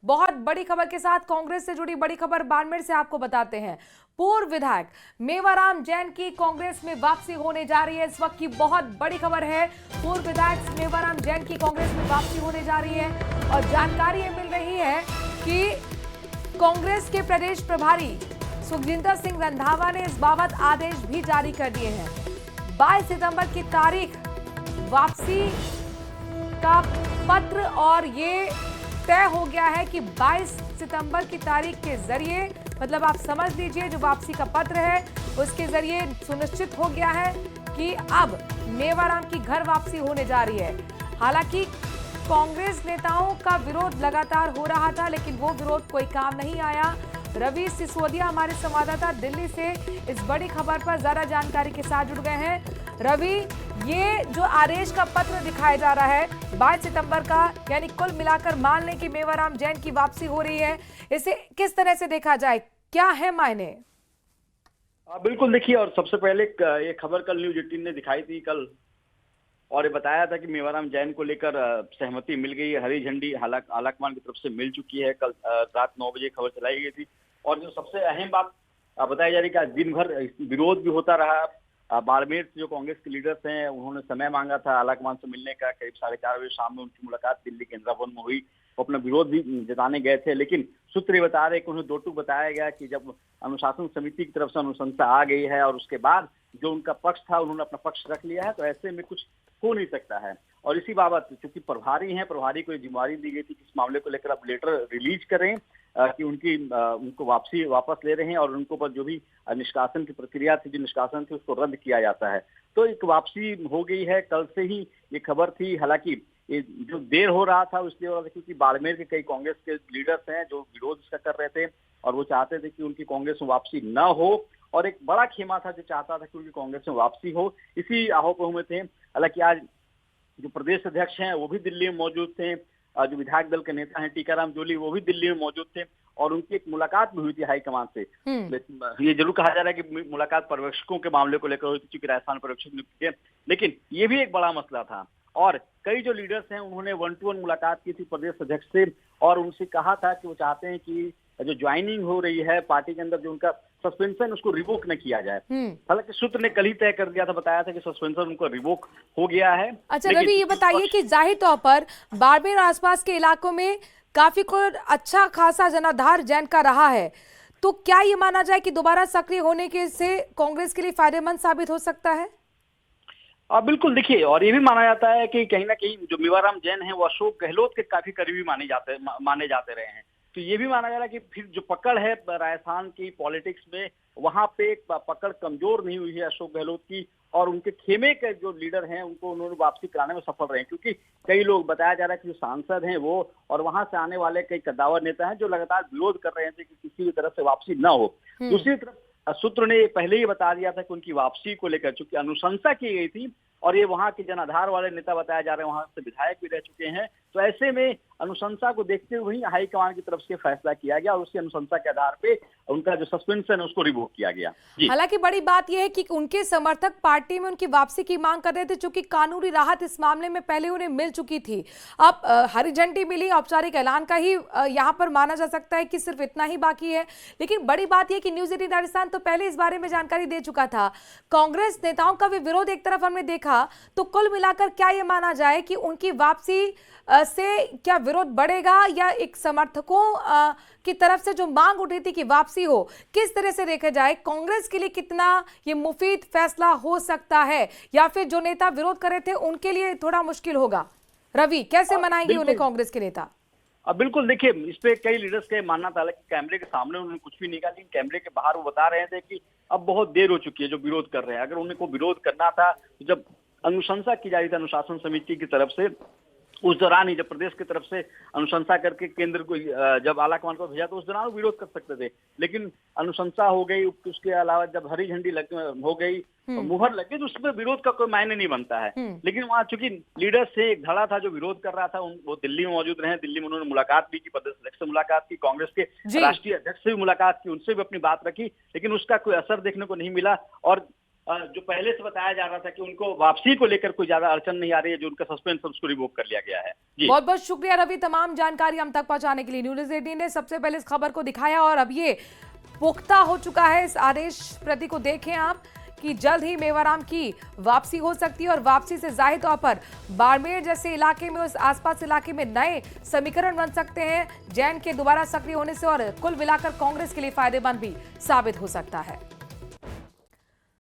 बहुत बड़ी खबर के साथ कांग्रेस से जुड़ी बड़ी खबर बाड़मेर से आपको बताते हैं। पूर्व विधायक मेवाराम जैन की कांग्रेस में वापसी होने जा रही है। इस वक्त की बहुत बड़ी खबर है। पूर्व विधायक मेवाराम जैन की कांग्रेस में वापसी होने जा रही है और जानकारी ये मिल रही है कि कांग्रेस के प्रदेश प्रभारी सुखजिंदर सिंह रंधावा ने इस बाबत आदेश भी जारी कर दिए हैं। 22 सितंबर की तारीख वापसी का पत्र और ये तय हो गया है कि 22 सितंबर की तारीख के जरिए, मतलब आप समझ लीजिए जो वापसी का पत्र है उसके जरिए सुनिश्चित हो गया है कि अब मेवाराम की घर वापसी होने जा रही है। हालांकि कांग्रेस नेताओं का विरोध लगातार हो रहा था, लेकिन वो विरोध कोई काम नहीं आया। रवि सिसोदिया हमारे संवाददाता दिल्ली से इस बड़ी खबर पर ज्यादा जानकारी के साथ जुड़ गए हैं। रवि, ये जो आदेश का पत्र दिखाया जा रहा है 22 सितंबर का, यानी कुल मिलाकर मान लें कि मेवाराम जैन की वापसी हो रही है, इसे किस तरह से देखा जाए, क्या है मायने? बिल्कुल देखिए, और सबसे पहले ये खबर कल न्यूज 18 ने दिखाई थी कल, और ये बताया था कि मेवाराम जैन को लेकर सहमति मिल गई है, हरी झंडी आलाकमान की तरफ से मिल चुकी है। कल रात 9 बजे खबर चलाई गई थी। और जो सबसे अहम बात बताई जा रही है कि दिन भर विरोध भी होता रहा। बाड़मेर से जो कांग्रेस के लीडर्स हैं उन्होंने समय मांगा था आलाकमान से मिलने का। करीब 4:30 बजे शाम में उनकी मुलाकात दिल्ली के इंदिरा भवन में हुई। वो अपना विरोध भी जताने गए थे, लेकिन सूत्र ये बता रहे कि उन्हें दो टूक बताया गया कि जब अनुशासन समिति की तरफ से अनुशंसा आ गई है और उसके बाद जो उनका पक्ष था उन्होंने अपना पक्ष रख लिया है, तो ऐसे में कुछ हो नहीं सकता है। और इसी बाबत चूंकि प्रभारी हैं, प्रभारी को जिम्मेवारी दी गई थी कि इस मामले को लेकर आप लेटर रिलीज करें कि उनको वापस ले रहे हैं और उनको पर जो भी निष्कासन की प्रक्रिया थी, जो निष्कासन थी, उसको रद्द किया जाता है। तो एक वापसी हो गई है। कल से ही ये खबर थी। हालांकि ये जो देर हो रहा था इसलिए हो रहा था क्योंकि बाड़मेर के कई कांग्रेस के लीडर्स हैं जो विरोध इसका कर रहे थे और वो चाहते थे कि उनकी कांग्रेस में वापसी न हो, और एक बड़ा खेमा था जो चाहता था कि उनकी कांग्रेस में वापसी हो। इसी आहोपोह में थे। हालांकि आज जो प्रदेश अध्यक्ष हैं वो भी दिल्ली में मौजूद थे, जो विधायक दल के नेता हैं टीकाराम जूली वो भी दिल्ली में मौजूद थे, और उनकी एक मुलाकात भी हुई थी हाईकमान से। ये जरूर कहा जा रहा है कि मुलाकात पर्यवेक्षकों के मामले को लेकर हुई थी, चूंकि राजस्थान पर्यवेक्षक नियुक्त थे, लेकिन ये भी एक बड़ा मसला था। और कई जो लीडर्स हैं उन्होंने 1-to-1 मुलाकात की थी प्रदेश अध्यक्ष से, और उनसे कहा था कि वो चाहते हैं कि जो ज्वाइनिंग हो रही है पार्टी के अंदर, जो उनका सस्पेंशन उसको रिवोक न किया जाए। हालांकि सूत्र ने कल ही तय कर दिया था, बताया था कि सस्पेंशन उनको रिवोक हो गया है। अच्छा रवि, ये बताइए कि जाहिर तौर पर बाड़मेर आसपास के इलाकों में काफी कोई अच्छा खासा जनाधार जैन का रहा है, तो क्या ये माना जाए कि दोबारा सक्रिय होने के से कांग्रेस के लिए फायदेमंद साबित हो सकता है? बिल्कुल देखिए, और ये भी माना जाता है कि कहीं ना कहीं जो मेवाराम जैन है वो अशोक गहलोत के काफी करीबी माने जाते रहे हैं। तो ये भी माना जा रहा है कि फिर जो पकड़ है राजस्थान की पॉलिटिक्स में, वहां पे पकड़ कमजोर नहीं हुई है अशोक गहलोत की, और उनके खेमे के जो लीडर हैं उनको उन्होंने वापसी कराने में सफल रहे हैं। क्योंकि कई लोग बताया जा रहा है कि जो सांसद हैं वो और वहां से आने वाले कई कद्दावर नेता हैं जो लगातार विरोध कर रहे थे कि किसी भी तरह से वापसी न हो। दूसरी तरफ सूत्र ने पहले ही बता दिया था कि उनकी वापसी को लेकर चूंकि अनुशंसा की गई थी और ये वहां के जनाधार वाले नेता बताया जा रहे हैं, वहां से विधायक भी रह चुके हैं, तो ऐसे में अनुशंसा को देखते हुए ही हाईकमान की तरफ से फैसला किया गया और उसकी अनुशंसा के आधार पे उनका जो सस्पेंशन है उसको रिवोक किया गया। हालांकि बड़ी बात यह है कि उनके समर्थक पार्टी में उनकी वापसी की मांग कर रहे थे, चूंकि कानूनी राहत इस मामले में पहले उन्हें मिल चुकी थी। अब हरी झंडी मिली, औपचारिक ऐलान का ही यहाँ पर माना जा सकता है कि सिर्फ इतना ही बाकी है। लेकिन बड़ी बात यह कि न्यूज 18 राजस्थान तो पहले इस बारे में जानकारी दे चुका था। कांग्रेस नेताओं का भी विरोध एक तरफ हमने देखा, तो कुल मिलाकर क्या यह माना जाए कि उनकी वापसी से क्या विरोध बढ़ेगा, या एक समर्थकों की तरफ से जो मांग उठी थी कि वापसी हो, किस तरह से देखा जाए कांग्रेस के लिए कितना ये मुफीद फैसला हो सकता है, या फिर जो नेता विरोध कर रहे थे उनके लिए थोड़ा मुश्किल होगा? रवि, कैसे मनाएंगे उन्हें कांग्रेस के नेता? अब बिल्कुल देखिए, इस पे कई लीडर्स का मानना था कि कैमरे के सामने उन्होंने कुछ भी नहीं कहा, लेकिन कैमरे के बाहर वो बता रहे थे कि अब बहुत देर हो चुकी है जो विरोध कर रहे हैं। अगर उन्हें को विरोध करना था तो जब अनुशंसा की जा रही थी अनुशासन समिति की तरफ से, उस दौरान ही जब प्रदेश की तरफ से अनुशंसा करके केंद्र को जब आलाकमान को भेजा तो उस दौरान विरोध कर सकते थे, लेकिन अनुशंसा हो गई, उसके अलावा जब हरी झंडी हो गई, मुहर लगी, तो उसमें विरोध का कोई मायने नहीं बनता है। लेकिन वहाँ चूंकि लीडर से एक धड़ा था जो विरोध कर रहा था, वो दिल्ली में मौजूद रहे। दिल्ली में उन्होंने मुलाकात भी की, प्रदेश अध्यक्ष से मुलाकात की, कांग्रेस के राष्ट्रीय अध्यक्ष से भी मुलाकात की, उनसे भी अपनी बात रखी, लेकिन उसका कोई असर देखने को नहीं मिला। और जो पहले से बताया जा रहा था कि उनको वापसी को लेकर कोई ज्यादा अड़चन नहीं आ रही है, जो उनका सस्पेंस उसको रिवोक कर लिया गया है। जी बहुत बहुत शुक्रिया रवि, तमाम जानकारी हम तक पहुंचाने के लिए। न्यूज़ 18 ने सबसे पहले इस खबर को दिखाया और अब ये पुख्ता हो चुका है। इस आदेश प्रति को देखें आप कि जल्द ही मेवाराम की वापसी हो सकती है और वापसी से जाहिर तौर पर बाड़मेर जैसे इलाके में, उस आसपास इलाके में नए समीकरण बन सकते हैं जैन के दोबारा सक्रिय होने से, और कुल मिलाकर कांग्रेस के लिए फायदेमंद भी साबित हो सकता है।